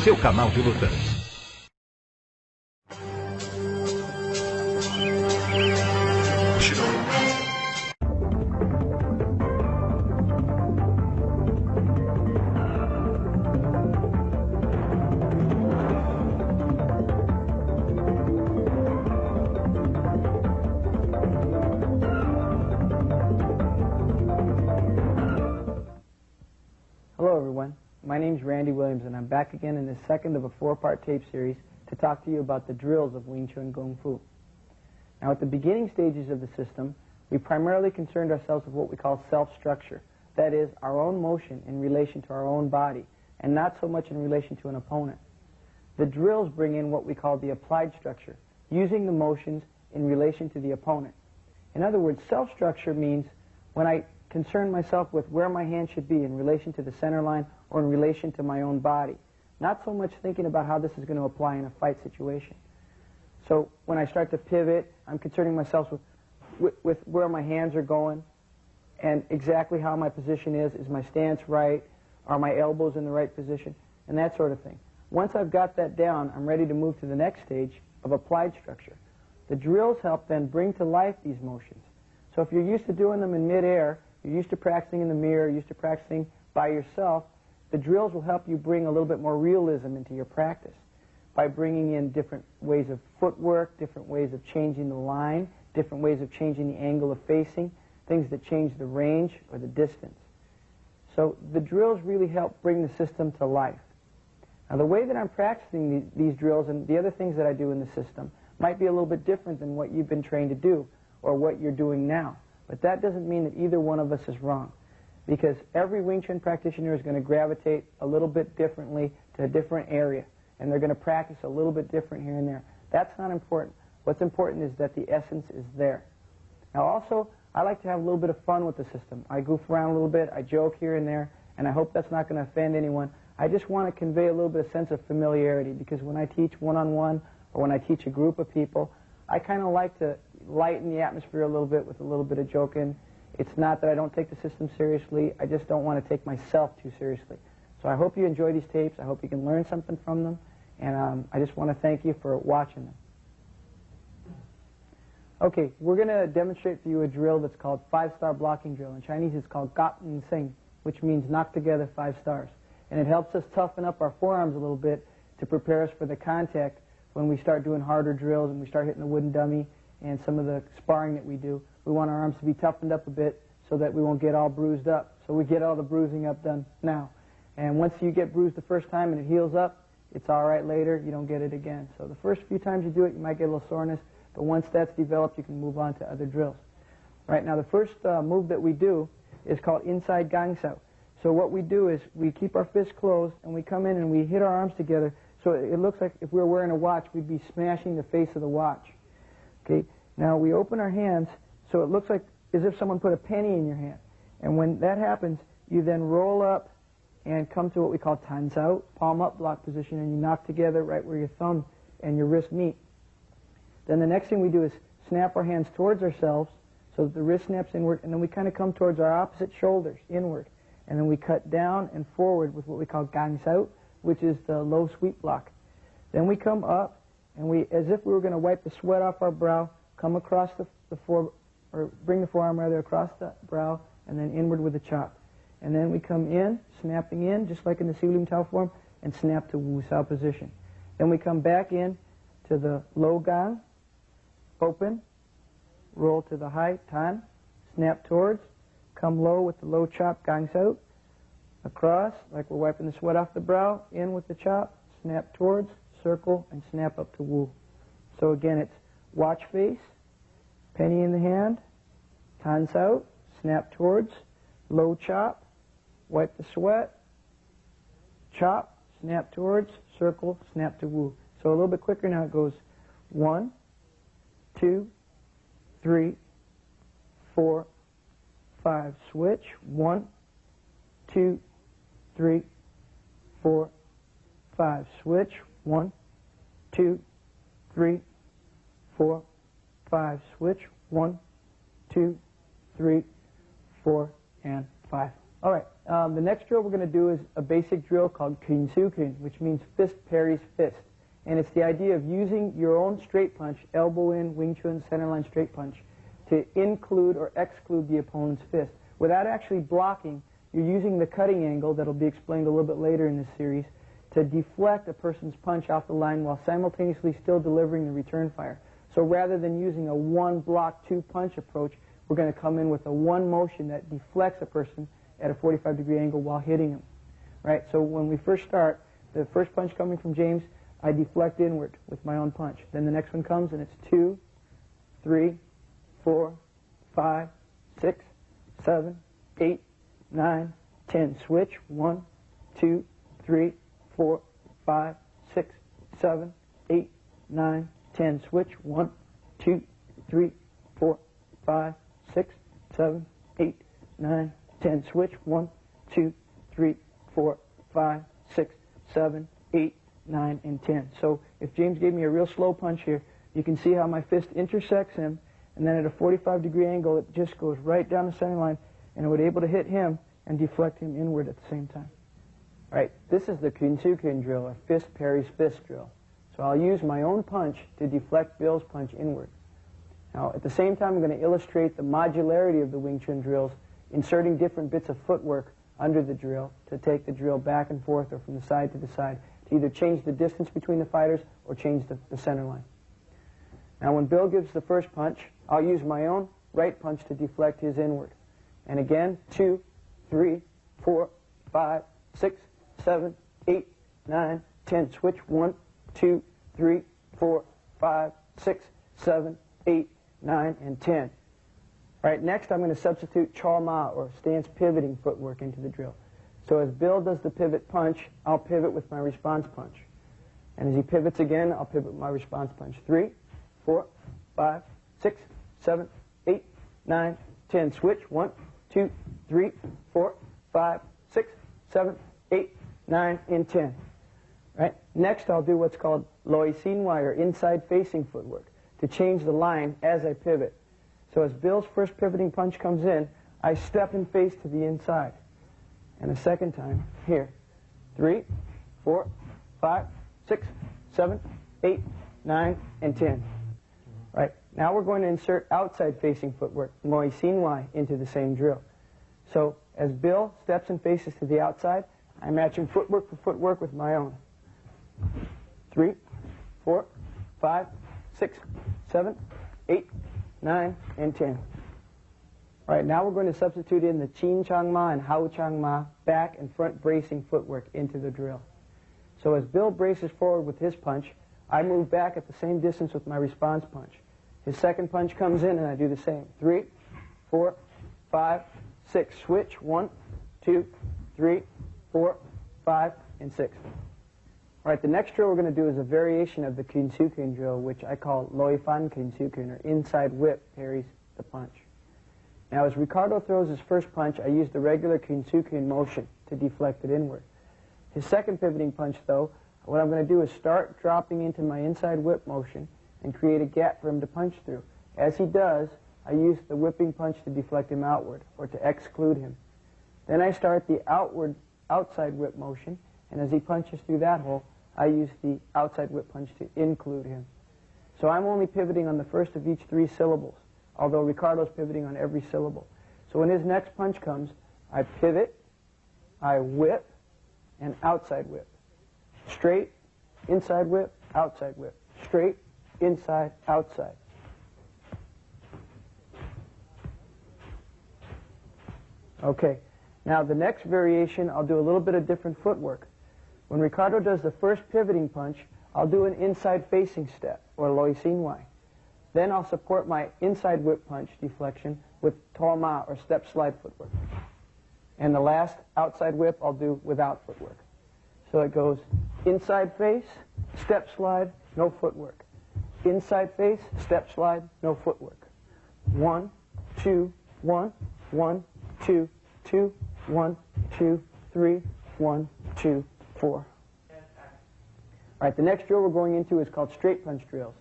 seu canal de luta. Hello everyone, my name is Randy Williams and I'm back again in the second of a 4-part tape series to talk to you about the drills of Wing Chun Kung Fu. Now at the beginning stages of the system, we primarily concerned ourselves with what we call self-structure, that is, our own motion in relation to our own body, and not so much in relation to an opponent. The drills bring in what we call the applied structure, using the motions in relation to the opponent. In other words, self-structure means when I concern myself with where my hand should be in relation to the center line or in relation to my own body. Not so much thinking about how this is going to apply in a fight situation. So when I start to pivot, I'm concerning myself with where my hands are going and exactly how my position is. Is my stance right? Are my elbows in the right position? And that sort of thing. Once I've got that down, I'm ready to move to the next stage of applied structure. The drills help then bring to life these motions. So if you're used to doing them in midair, you're used to practicing in the mirror, used to practicing by yourself, the drills will help you bring a little bit more realism into your practice by bringing in different ways of footwork, different ways of changing the line, different ways of changing the angle of facing, things that change the range or the distance. So the drills really help bring the system to life. Now the way that I'm practicing these drills and the other things that I do in the system might be a little bit different than what you've been trained to do or what you're doing now. But that doesn't mean that either one of us is wrong, because every Wing Chun practitioner is going to gravitate a little bit differently to a different area, and they're going to practice a little bit different here and there. That's not important. What's important is that the essence is there. Now also, I like to have a little bit of fun with the system. I goof around a little bit, I joke here and there, and I hope that's not going to offend anyone. I just want to convey a little bit of sense of familiarity, because when I teach one-on-one or when I teach a group of people, I kind of like to lighten the atmosphere a little bit with a little bit of joking. It's not that I don't take the system seriously, I just don't want to take myself too seriously. So I hope you enjoy these tapes, I hope you can learn something from them, and I just want to thank you for watching them. Okay, we're going to demonstrate for you a drill that's called 5-star blocking drill. In Chinese it's called Gap and Sing, which means knock together 5 stars. And it helps us toughen up our forearms a little bit to prepare us for the contact when we start doing harder drills and we start hitting the wooden dummy and some of the sparring that we do. We want our arms to be toughened up a bit so that we won't get all bruised up. So we get all the bruising up done now. And once you get bruised the first time and it heals up, it's all right later. You don't get it again. So the first few times you do it, you might get a little soreness. But once that's developed, you can move on to other drills. Right now, the first move that we do is called inside gang sao. So what we do is we keep our fists closed and we come in and we hit our arms together. So it looks like if we were wearing a watch, we'd be smashing the face of the watch. Okay. Now we open our hands so it looks like as if someone put a penny in your hand. And when that happens, you then roll up and come to what we call tan sao, palm up block position, and you knock together right where your thumb and your wrist meet. Then the next thing we do is snap our hands towards ourselves so that the wrist snaps inward, and then we kind of come towards our opposite shoulders, inward. And then we cut down and forward with what we call gang sao, which is the low sweep block. Then we come up, and we, as if we were going to wipe the sweat off our brow, come across bring the forearm rather across the brow, and then inward with the chop. And then we come in, snapping in, just like in the Silim Tao form, and snap to Wu Sao position. Then we come back in to the low gang, open, roll to the high tan, snap towards, come low with the low chop, gang sao, across, like we're wiping the sweat off the brow, in with the chop, snap towards, circle, and snap up to Wu. So again, it's watch face, penny in the hand, tan sao, snap towards, low chop, wipe the sweat, chop, snap towards, circle, snap to Wu. So a little bit quicker now. It goes 1, 2, 3, 4, 5. Switch. 1, 2, 3, 4, 5. Switch. 1, 2, 3, 4, 5. Switch. 1, 2, 3, 4, and 5. All right, the next drill we're going to do is a basic drill called Chun, which means fist parries fist. And it's the idea of using your own straight punch, elbow in, Wing Chun, centerline straight punch, to include or exclude the opponent's fist. Without actually blocking, you're using the cutting angle that'll be explained a little bit later in this series to deflect a person's punch off the line while simultaneously still delivering the return fire. So rather than using a one block, two punch approach, we're going to come in with a one motion that deflects a person at a 45-degree angle while hitting him. Right? So when we first start, the first punch coming from James, I deflect inward with my own punch. Then the next one comes and it's 2, 3, 4, 5, 6, 7, 8, 9, 10. Switch. 1, 2, 3, 4, 5, 6, 7, 8, 9, 10. Switch. 1, 2, 3, 4, 5, 6, 7, 8, 9, 10. Switch. 1, 2, 3, 4, 5, 6, 7, 8, 9, and 10. So if James gave me a real slow punch here, you can see how my fist intersects him, and then at a 45-degree angle, it just goes right down the center line, and it would be able to hit him and deflect him inward at the same time. All right, this is the Chun drill, or fist parries fist drill. So I'll use my own punch to deflect Bill's punch inward. Now, at the same time, I'm going to illustrate the modularity of the Wing Chun drills, inserting different bits of footwork under the drill to take the drill back and forth or from the side to the side to either change the distance between the fighters or change the center line. Now, when Bill gives the first punch, I'll use my own right punch to deflect his inward. And again, 2, 3, 4, 5, 6, 7, 8, 9, 10. Switch. 1, 2, 3, 4, 5, 6, 7, 8, 9, and 10. All right, next I'm going to substitute chaw ma, or stance pivoting footwork, into the drill. So as Bill does the pivot punch, I'll pivot with my response punch. And as he pivots again, I'll pivot with my response punch. 3, 4, 5, 6, 7, 8, 9, 10. Switch. 1, 2, 3, 4, 5, 6, 7, 8, 9, and 10. Right? Next I'll do what's called loi sin wai, or inside facing footwork, to change the line as I pivot. So as Bill's first pivoting punch comes in, I step and face to the inside. And a second time, here. 3, 4, 5, 6, 7, 8, 9, and 10. Right. Now we're going to insert outside facing footwork, loi sin wai, into the same drill. So as Bill steps and faces to the outside, I'm matching footwork for footwork with my own. 3, 4, 5, 6, 7, 8, 9, and 10. All right, now we're going to substitute in the chin chang ma and hao chang ma back and front bracing footwork into the drill. So as Bill braces forward with his punch, I move back at the same distance with my response punch. His second punch comes in and I do the same. 3, 4, 5, 6. Switch. 1, 2, 3, 4, 5, and 6. All right, the next drill we're going to do is a variation of the Chun drill, which I call loi fan Chun, or inside whip parries the punch. Now, as Ricardo throws his first punch, I use the regular Chun motion to deflect it inward. His second pivoting punch, though, what I'm going to do is start dropping into my inside whip motion and create a gap for him to punch through. As he does, I use the whipping punch to deflect him outward, or to exclude him. Then I start the outside whip motion, and as he punches through that hole, I use the outside whip punch to include him. So I'm only pivoting on the first of each 3 syllables, although Ricardo's pivoting on every syllable. So when his next punch comes, I pivot, I whip, and outside whip. Straight, inside whip, outside whip. Straight, inside, outside. Okay, now the next variation, I'll do a little bit of different footwork. When Ricardo does the first pivoting punch, I'll do an inside facing step, or loi sin wai. Then I'll support my inside whip punch deflection with taw ma, or step slide footwork. And the last outside whip I'll do without footwork. So it goes inside face, step slide, no footwork. Inside face, step slide, no footwork. 1, 2, 1, 1, 2, 2, 1, 2, 3, 1, 2, 4. All right, the next drill we're going into is called straight punch drills.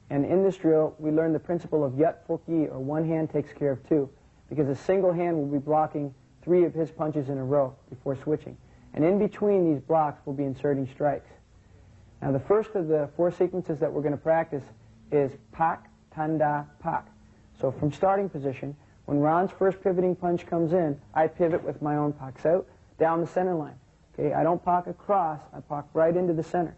And in this drill, we learn the principle of yat fok yi, or one hand takes care of 2, because a single hand will be blocking 3 of his punches in a row before switching. And in between these blocks, we'll be inserting strikes. Now, the first of the 4 sequences that we're going to practice is pak, tanda, pak. So from starting position, when Ron's first pivoting punch comes in, I pivot with my own paks out down the center line. Okay, I don't pak across, I pak right into the center.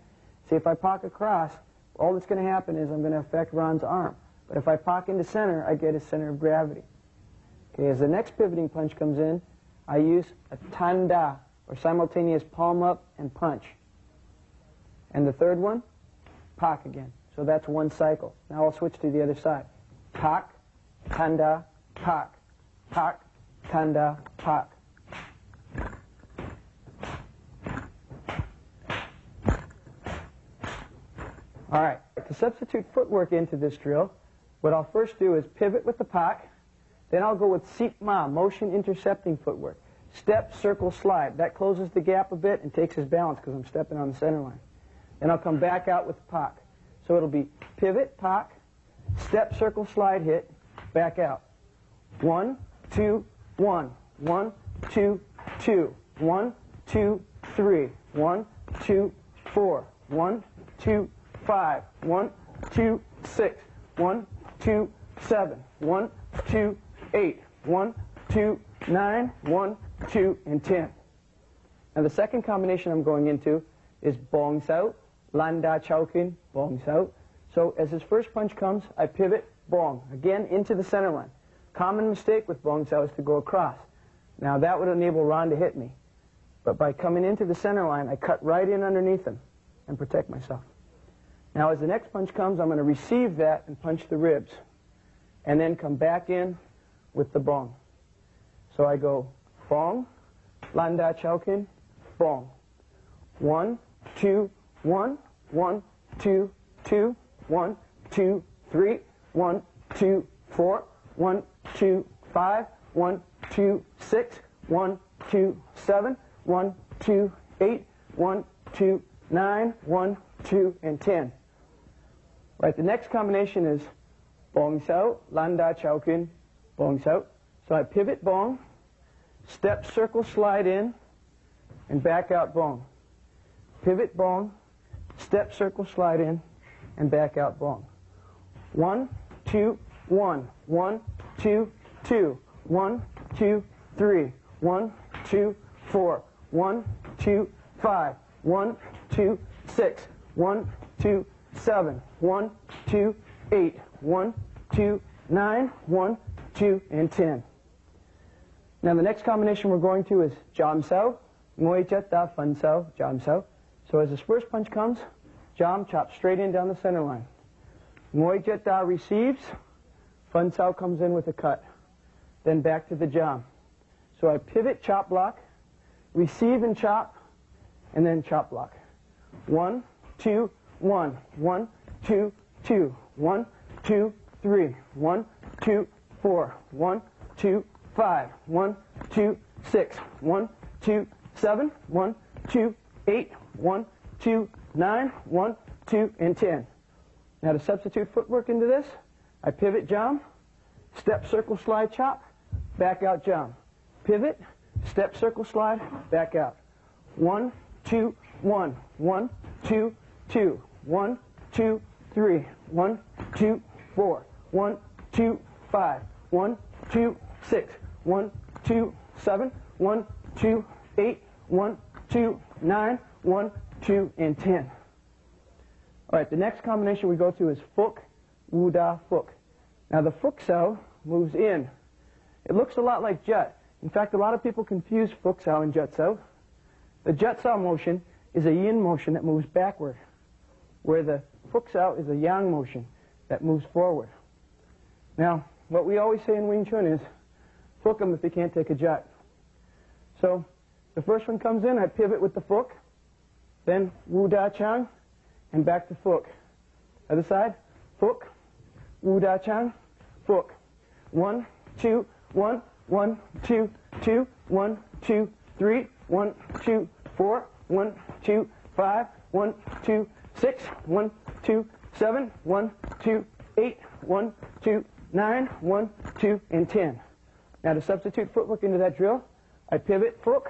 See, if I pak across, all that's going to happen is I'm going to affect Ron's arm. But if I pak into center, I get a center of gravity. Okay, as the next pivoting punch comes in, I use a tanda, or simultaneous palm up and punch. And the third one, pak again. So that's 1 cycle. Now I'll switch to the other side. Pak, tanda, pak, pak, tanda, pak. All right, to substitute footwork into this drill, what I'll first do is pivot with the pak, then I'll go with sipma, motion intercepting footwork. Step, circle, slide. That closes the gap a bit and takes his balance because I'm stepping on the center line. Then I'll come back out with the pak. So it'll be pivot, pak, step, circle, slide, hit, back out. 1, 2, 1, 1, 2, 2, 1, 2, 3, 1, 2, 4, 1, 2, 5, 1, 2, 6, 1, 2, 7, 1, 2, 8, 1, 2, 9, 1, 2, and 10. Now the second combination I'm going into is bong sao, landa chowkin, bong sao. So as his first punch comes, I pivot, bong, again into the center line. Common mistake with bong sao is to go across. Now that would enable Ron to hit me. But by coming into the center line, I cut right in underneath him and protect myself. Now as the next punch comes, I'm going to receive that and punch the ribs. And then come back in with the bong. So I go bong, landa chowkin, bong. 1, 2, 1, 1, 2, 2, 1, 2, 3, 1, 2, 4, 1, 2, 5, 1, 2, 6, 1, 2, 7, 1, 2, 8, 1, 2, 9, 1, 2, and 10. Right, the next combination is bong sao, landa chowkin, bong sao. So I pivot bong, step, circle, slide in, and back out bong. Pivot bong, step, circle, slide in, and back out bong. 1, 2, 1, 1, 2, 2, 1, 2, 3, 1, 2, 4, 1, 2, 5, 1, 2, 6, 1, 2, 7, 1, 2, 8, 1, 2, 9, 1, 2, and 10. Now the next combination we're going to is jam sao, ngoi chet da fun sao, jam sao. So as his first punch comes, jam chops straight in down the center line. Ngoi chet da receives, fun sao comes in with a cut. Then back to the jam. So I pivot, chop block, receive and chop, and then chop block. 1, 2, 1, 1, 2, 2, 1, 2, 3, 1, 2, 4, 1, 2, 5, 1, 2, 6, 1, 2, 7, 1, 2, 8, 1, 2, 9, 1, 2, and 10. Now to substitute footwork into this, I pivot jam, step, circle, slide, chop, back out jam. Pivot, step, circle, slide, back out. 1, 2, 1, 1, 2, 2, 1, 2, 3, 1, 2, 4, 1, 2, 5, 1, 2, 6, 1, 2, 7, 1, 2, 8, 1, 2, 9, 1, 2, and 10. All right, the next combination we go to is fuk, wuda, fuk. Now the fuk sao moves in. It looks a lot like jut. In fact, a lot of people confuse fuk sao and jut sao. The jut sao motion is a yin motion that moves backward, where the fuk sao is a yang motion that moves forward. Now, what we always say in Wing Chun is, fuk him if you can't take a jut. So, the first one comes in, I pivot with the fuk, then wu da chang, and back to fuk. Other side, fuk, wu da chang, fuk. 1, 2, 1, 1, 2, 2, 1, 2, 3, 1, 2, 4, 1, 2, 5, 1, 2, 6, 1, 2, 7, 1, 2, 8, 1, 2, 9, 1, 2, and 10. Now to substitute footwork into that drill, I pivot, fook,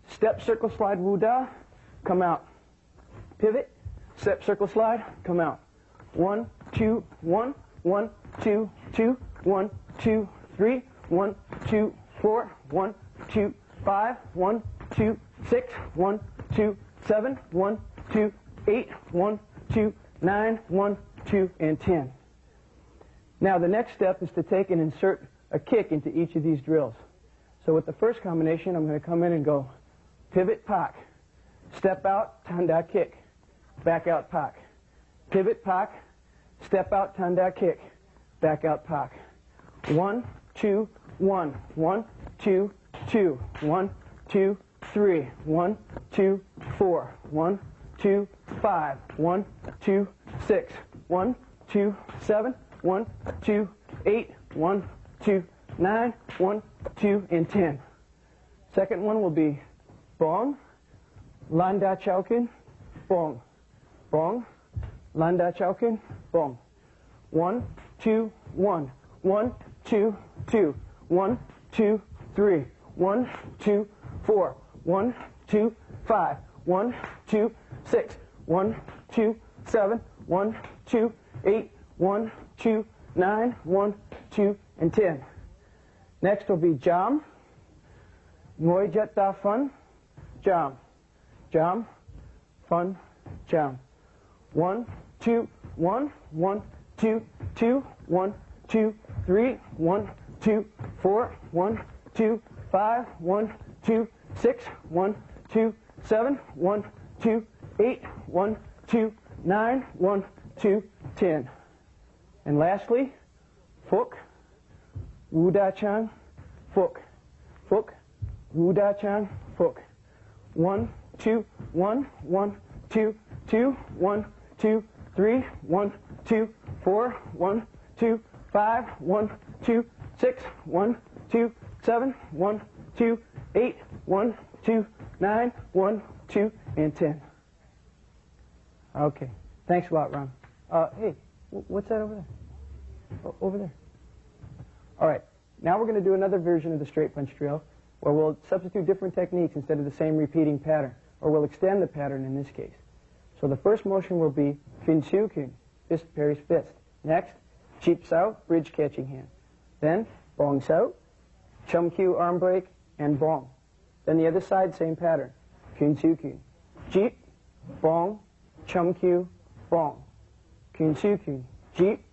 step, circle, slide, woo da, come out. Pivot, step, circle, slide, come out. 1, 2, 1, 1, 2, 2, 1, 2, 3, 1, 2, 4, 1, 2, 5, 1, 2, 6, 1, 2, 7, 1, 2, 8, 1, 2, 9, 1, 2, and 10. Now the next step is to take and insert a kick into each of these drills. So with the first combination, I'm going to come in and go pivot, pak, step out, tanda, kick, back out, pak, pivot, pak, step out, tanda, kick, back out, pak. 1, 2, 1, 1, 2, 2, 1, 2, 3, 1, 2, 4, 1, 2, 5, 1, 2, 6, 1, 2, 7, 1, 2, 8, 1, 2, 9, 1, 2, and 10. Second one will be bong, landa chowkin, bong, bong, landa chowkin, bong. 1, 2, 1, 1, 2, 2, 1, 2, 3, 1, 2, 4, 1, 2, 5, 1, 2, 6, 1, 2, 7, 1, 2, 8, 1, 2, 9, 1, 2, and 10. Next will be jam, ngoi jet da fun, jam, jam, fun, jam. 1, 2, 1, 1, 2, 2, 1, 2, 3, 1, 2, 4, 1, 2, 5, 1, 2, 6, 1, 2, 7, 1, 2, 8, 1, 2, 9, 1, 2, 10. And lastly, fook, woo da chang, fook, fook, woo da chang, fook. 1, 2, 1, 1, 2, 2, 1, 2, 3, 1, 2, 4, 1, 2, 5, 1, 2, 6, 1, 2, 7, 1, 2, 8, 1, 2, 9, 1, 2, and 10. Okay. Thanks a lot, Ron. Hey, what's that over there? Over there. All right. Now we're going to do another version of the straight punch drill where we'll substitute different techniques instead of the same repeating pattern, or we'll extend the pattern in this case. So the first motion will be Kun Siu Kun, fist parries fist. Next, Cheap Sao, bridge catching hand. Then, Bong Sao, Chum Kyu arm break, and Bong. Then the other side, same pattern. Kun Siu Kun. Jeep, Bong, Chum Kyu, Bong. Kun Siu Kun. Jeep,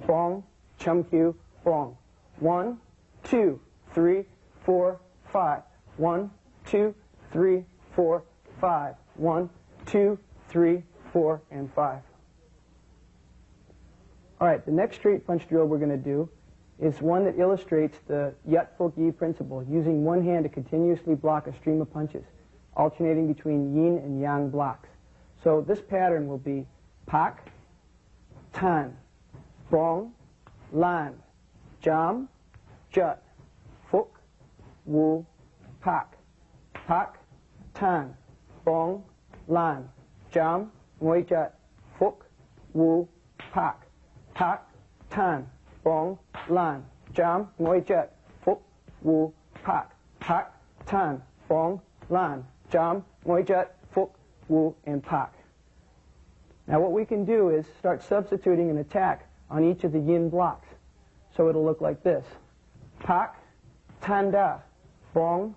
Bong, Chum Kyu, Bong. 1, 2, 3, 4, 5. 1, 2, 3, 4, 5. 1, 2, 3, 4, and 5. All right, the next straight punch drill we're going to do is one that illustrates the Yat Fok Yi principle, using one hand to continuously block a stream of punches, alternating between yin and yang blocks. So this pattern will be pak, tan, bong, lan, jam, jut, fuk, wu, pak, pak, tan, bong, lan, jam, ngoi jut, fuk, wu, pak, pak, tan, bong, lan, jam, ngoi jut, fuk, wu, pak, pak, tan, bong, lan, jam, ngoi jut, fuk, wu, and pak. Now what we can do is start substituting an attack on each of the yin blocks. So it'll look like this. Pak, tan da, bong,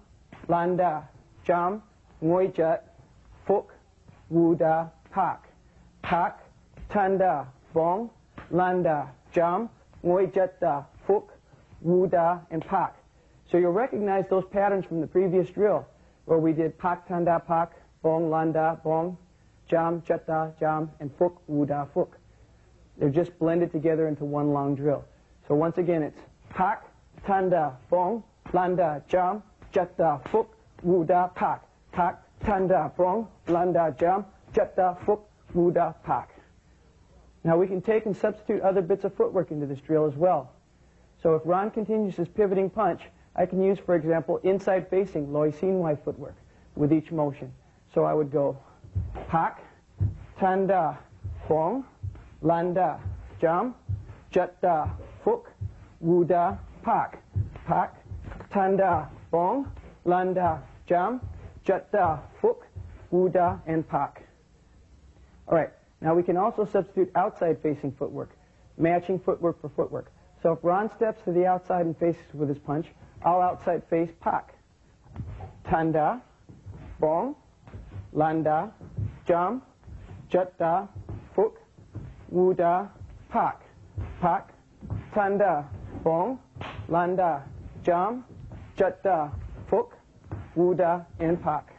lan da, jam, ngoi jut, fuk, wu da, pak. Pak, tan da, bong, lan da, jam, ngoi jut da, fuk, wu da, and pak. So you'll recognize those patterns from the previous drill, where we did pak, tan da, pak, bong, lan da, bong, jam, jut da, jam, and fuk, wu da, fuk. They're just blended together into one long drill. So once again, it's pak, tan da, bong, lan da, jam, jut da, fuk, wu da, pak. Pak, tan da, bong, lan da, jam, jut da, fuk, wu da, pak. Now we can take and substitute other bits of footwork into this drill as well. So if Ron continues his pivoting punch, I can use, for example, inside facing loi sin wai footwork with each motion. So I would go pak, tan da, bong, lan da, jam, jut da, fuk, wu da, pak. Pak, tan da, bong, landa, jam, jatta, fuk, wuda, and pak. All right, now we can also substitute outside-facing footwork, matching footwork for footwork. So if Ron steps to the outside and faces with his punch, I'll outside face pak. Tanda, bong, landa, jam, jatta, fuk, wuda, pak. Pak, tanda, bong, landa, jam, jatta, fuk, wuda, and pak.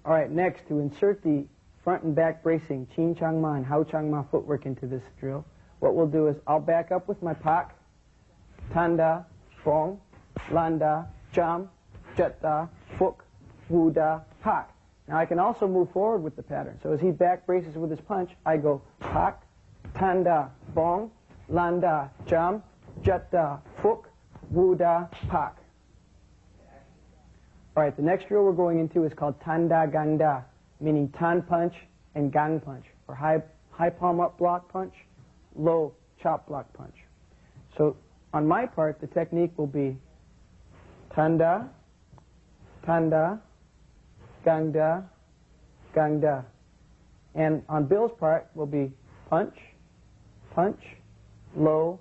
All right, next, to insert the front and back bracing, chin chang ma and hao chang ma footwork into this drill, what we'll do is I'll back up with my pak, tanda, bong, landa, jam, jatta, fuk, wuda, pak. Now I can also move forward with the pattern. So as he back braces with his punch, I go pak, tanda, bong, landa, jam, jatta, fuk, wuda, pak. All right, the next drill we're going into is called tanda gangda, meaning tan punch and gang punch, or high palm up block punch, low chop block punch. So on my part, the technique will be tanda, tanda, gangda, gangda. And on Bill's part will be punch, punch, low,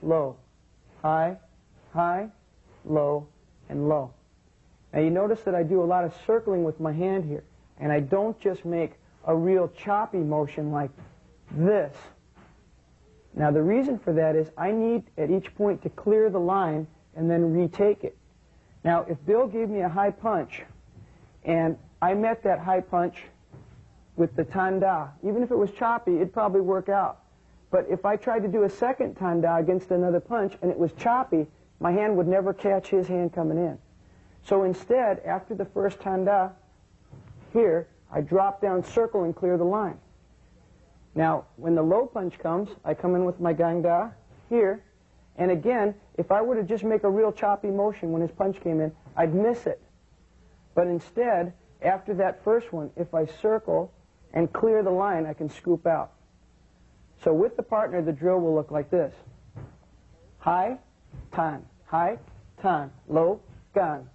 low, high, high, low, and low. Now you notice that I do a lot of circling with my hand here, and I don't just make a real choppy motion like this. Now the reason for that is I need at each point to clear the line and then retake it. Now if Bill gave me a high punch and I met that high punch with the tanda, even if it was choppy, it'd probably work out. But if I tried to do a second tanda against another punch and it was choppy, my hand would never catch his hand coming in. So instead, after the first tanda, here, I drop down, circle, and clear the line. Now, when the low punch comes, I come in with my gangda here, and again, if I were to just make a real choppy motion when his punch came in, I'd miss it. But instead, after that first one, if I circle and clear the line, I can scoop out. So with the partner, the drill will look like this. High, tan, low, gan,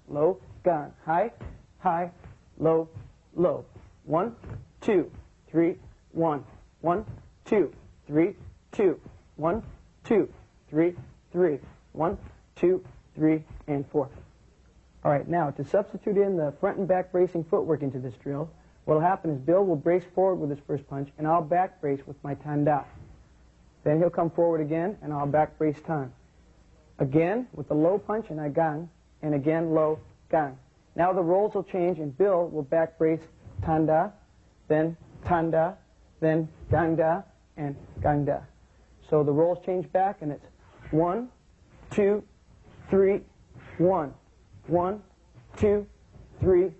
high, high, low, low. 1, 2, 3, 1, 1, 2, 3, 2, 1, 2, 3, 3, 1, 2, 3, and 4. All right, now to substitute in the front and back bracing footwork into this drill, what will happen is Bill will brace forward with his first punch, and I'll back brace with my tanda. Then he'll come forward again, and I'll back brace tan. Again, with the low punch, and I gang, and again, low, gang. Now the roles will change, and Bill will back brace tanda, then gangda, and gangda. So the roles change back, and it's 1, 2, 3, 1, 1, 2, 3,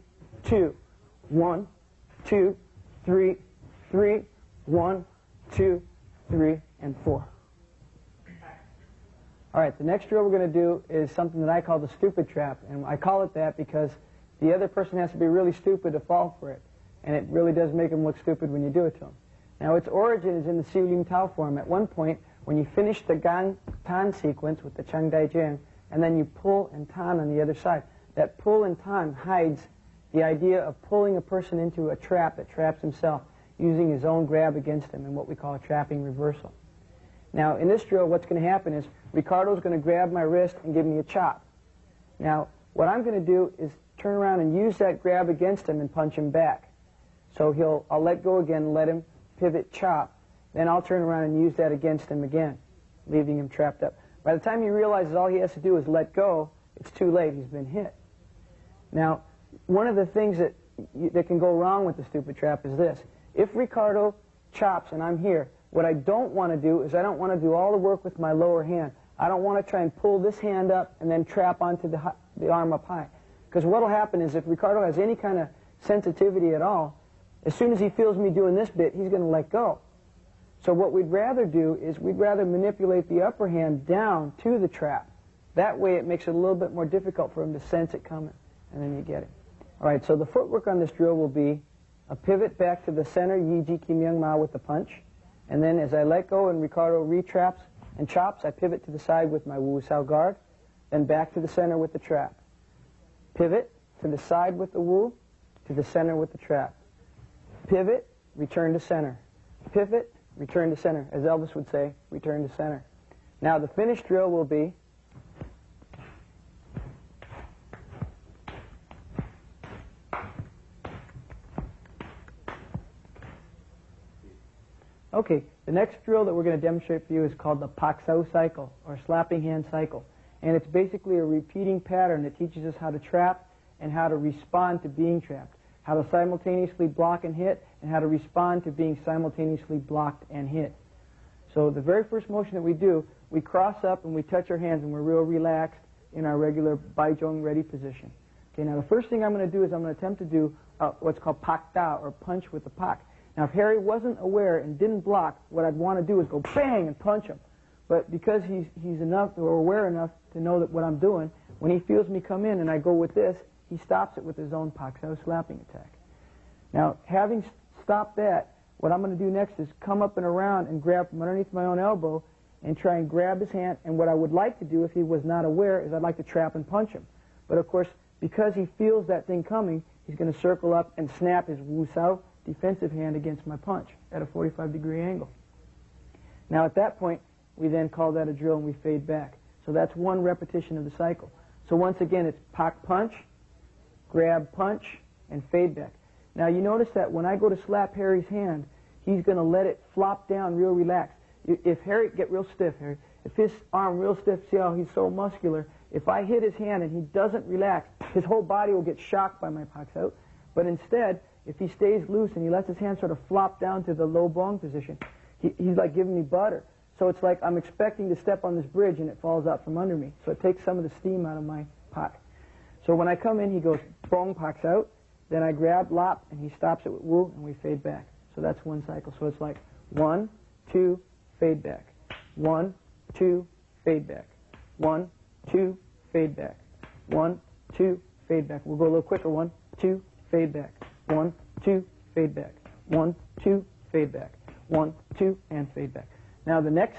2, 1, 2, 3, 3, 1, 2, 3, and 4. All right, the next drill we're going to do is something that I call the stupid trap, and I call it that because the other person has to be really stupid to fall for it, and it really does make them look stupid when you do it to them. Now, its origin is in the Siu Lim Tao form. At one point, when you finish the Gang Tan sequence with the Chang Dai Jiang, and then you pull and tan on the other side, that pull and tan hides the idea of pulling a person into a trap that traps himself using his own grab against him in what we call a trapping reversal. Now, in this drill, what's going to happen is Ricardo's going to grab my wrist and give me a chop. Now, what I'm going to do is turn around and use that grab against him and punch him back. So I'll let go again and let him pivot chop. Then I'll turn around and use that against him again, leaving him trapped up. By the time he realizes all he has to do is let go, it's too late. He's been hit. Now, one of the things that can go wrong with the stupid trap is this. If Ricardo chops and I'm here, what I don't want to do is I don't want to do all the work with my lower hand. I don't want to try and pull this hand up and then trap onto the arm up high. Because what will happen is if Ricardo has any kind of sensitivity at all, as soon as he feels me doing this bit, he's going to let go. So what we'd rather do is we'd rather manipulate the upper hand down to the trap. That way it makes it a little bit more difficult for him to sense it coming, and then you get it. All right, so the footwork on this drill will be a pivot back to the center, Yi Ji Kim Young Ma with the punch, and then as I let go and Ricardo retraps and chops, I pivot to the side with my Wu Sao guard, then back to the center with the trap. Pivot to the side with the woo, to the center with the trap. Pivot, return to center. Pivot, return to center. As Elvis would say, return to center. Now the finished drill will be okay, the next drill that we're going to demonstrate for you is called the Pak Sao cycle, or slapping hand cycle. And it's basically a repeating pattern that teaches us how to trap and how to respond to being trapped, how to simultaneously block and hit, and how to respond to being simultaneously blocked and hit. So the very first motion that we do, we cross up and we touch our hands and we're real relaxed in our regular Baizhong ready position. Okay, now the first thing I'm going to do is I'm going to attempt to do what's called Pak Da, or punch with the Pak. Now if Harry wasn't aware and didn't block, what I'd want to do is go bang and punch him. But because he's enough or aware enough to know that what I'm doing, when he feels me come in and I go with this, he stops it with his own Pak Sao slapping attack. Now, having stopped that, what I'm going to do next is come up and around and grab from underneath my own elbow and try and grab his hand. And what I would like to do if he was not aware is I'd like to trap and punch him. But of course, because he feels that thing coming, he's going to circle up and snap his Wu Sao defensive hand against my punch at a 45-degree angle. Now at that point, we then call that a drill and we fade back. So that's one repetition of the cycle. So once again, it's Pak punch, grab punch, and fade back. Now you notice that when I go to slap Harry's hand, he's going to let it flop down real relaxed. If Harry, get real stiff, Harry. If his arm real stiff, see how he's so muscular, if I hit his hand and he doesn't relax, his whole body will get shocked by my Pak Sao. But instead, if he stays loose and he lets his hand sort of flop down to the low bong position, he's like giving me butter. So it's like I'm expecting to step on this bridge and it falls out from under me. So it takes some of the steam out of my Pak. So when I come in, he goes bong, Paks out. Then I grab lop and he stops it with Wu and we fade back. So that's one cycle. So it's like 1, 2, fade back. 1, 2, fade back. 1, 2, fade back. 1, 2, fade back. We'll go a little quicker. 1, 2, fade back. 1, 2, fade back. 1, 2, fade back. 1, 2, and fade back. Now the next